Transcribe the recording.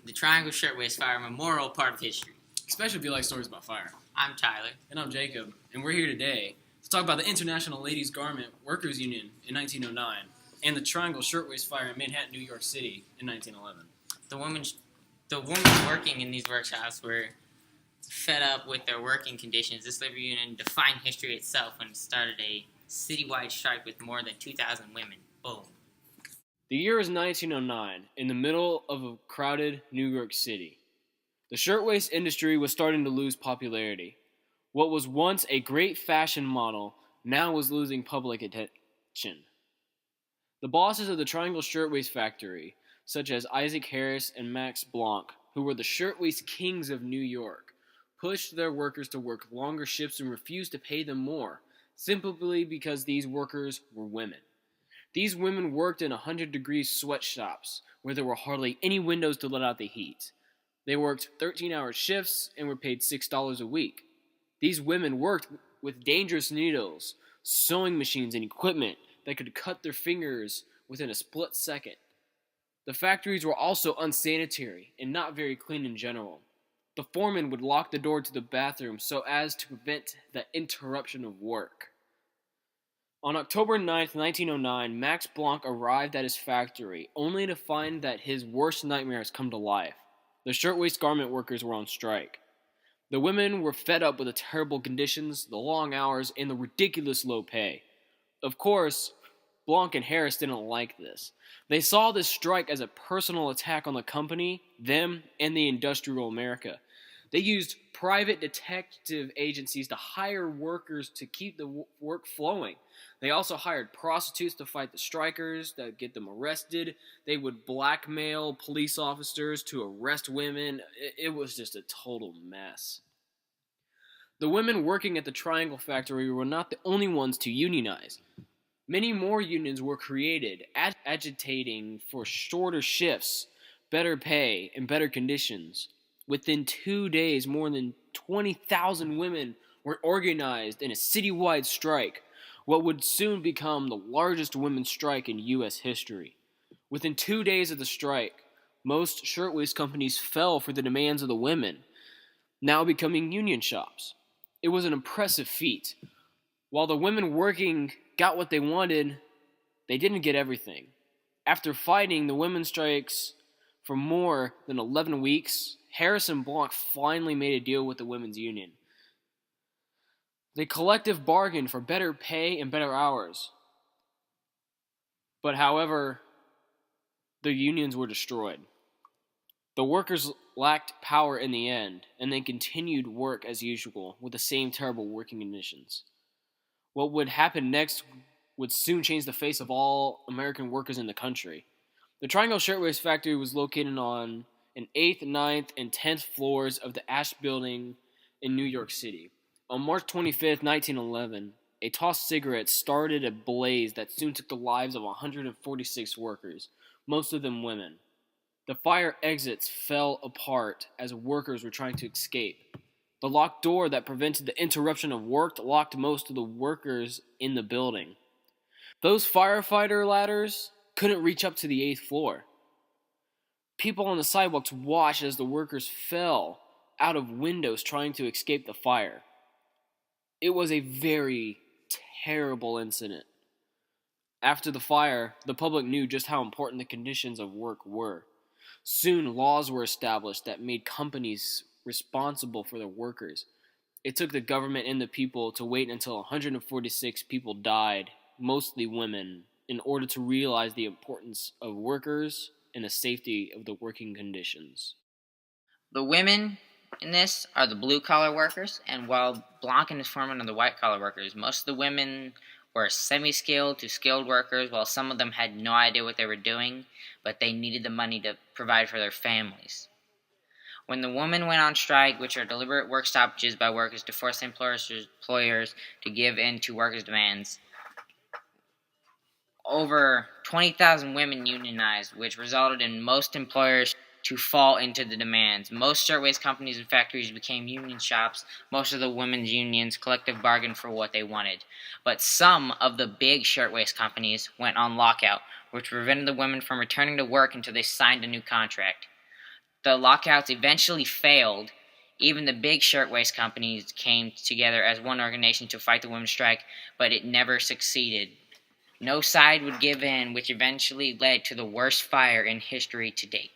The Triangle Shirtwaist Fire Memorial part of history. Especially if you like stories about fire. I'm Tyler. And I'm Jacob, and we're here today to talk about the International Ladies Garment Workers Union in 1909 and the Triangle Shirtwaist Fire in Manhattan, New York City in 1911. The women working in these workshops were fed up with their working conditions. This labor union defined history itself when it started a citywide strike with more than 2,000 women. Boom. The year is 1909, in the middle of a crowded New York City. The shirtwaist industry was starting to lose popularity. What was once a great fashion model now was losing public attention. The bosses of the Triangle Shirtwaist Factory, such as Isaac Harris and Max Blanc, who were the shirtwaist kings of New York, pushed their workers to work longer shifts and refused to pay them more, simply because these workers were women. These women worked in 100-degree sweatshops, where there were hardly any windows to let out the heat. They worked 13-hour shifts and were paid $6 a week. These women worked with dangerous needles, sewing machines, and equipment that could cut their fingers within a split second. The factories were also unsanitary and not very clean in general. The foreman would lock the door to the bathroom so as to prevent the interruption of work. On October 9th, 1909, Max Blanc arrived at his factory, only to find that his worst nightmare has come to life. The shirtwaist garment workers were on strike. The women were fed up with the terrible conditions, the long hours, and the ridiculous low pay. Of course, Blanc and Harris didn't like this. They saw this strike as a personal attack on the company, them, and the industrial America. They used private detective agencies to hire workers to keep the work flowing. They also hired prostitutes to fight the strikers, to get them arrested. They would blackmail police officers to arrest women. It was just a total mess. The women working at the Triangle Factory were not the only ones to unionize. Many more unions were created, agitating for shorter shifts, better pay, and better conditions. Within 2 days, more than 20,000 women were organized in a citywide strike, what would soon become the largest women's strike in U.S. history. Within 2 days of the strike, most shirtwaist companies fell for the demands of the women, now becoming union shops. It was an impressive feat. While the women working got what they wanted, they didn't get everything. After fighting the women's strikes for more than 11 weeks, Harris and Blanc finally made a deal with the women's union. They collective bargained for better pay and better hours. But however, the unions were destroyed. The workers lacked power in the end, and they continued work as usual with the same terrible working conditions. What would happen next would soon change the face of all American workers in the country. The Triangle Shirtwaist Factory was located on an 8th, 9th, and 10th floors of the Ash Building in New York City. On March 25th, 1911, a tossed cigarette started a blaze that soon took the lives of 146 workers, most of them women. The fire exits fell apart as workers were trying to escape. The locked door that prevented the interruption of work locked most of the workers in the building. Those firefighter ladders couldn't reach up to the 8th floor. People on the sidewalks watched as the workers fell out of windows trying to escape the fire. It was a very terrible incident. After the fire, the public knew just how important the conditions of work were. Soon, laws were established that made companies responsible for their workers. It took the government and the people to wait until 146 people died, mostly women, in order to realize the importance of workers and the safety of the working conditions. The women in this are the blue-collar workers, and while Blanc and his foreman are the white-collar workers, most of the women were semi-skilled to skilled workers, while some of them had no idea what they were doing, but they needed the money to provide for their families. When the women went on strike, which are deliberate work stoppages by workers to force employers to give in to workers' demands, over 20,000 women unionized, which resulted in most employers to fall into the demands. Most shirtwaist companies and factories became union shops. Most of the women's unions collective bargained for what they wanted. But some of the big shirtwaist companies went on lockout, which prevented the women from returning to work until they signed a new contract. the lockouts eventually failed, even the big shirtwaist companies came together as one organization to fight the women's strike, but it never succeeded. No side would give in, which eventually led to the worst fire in history to date.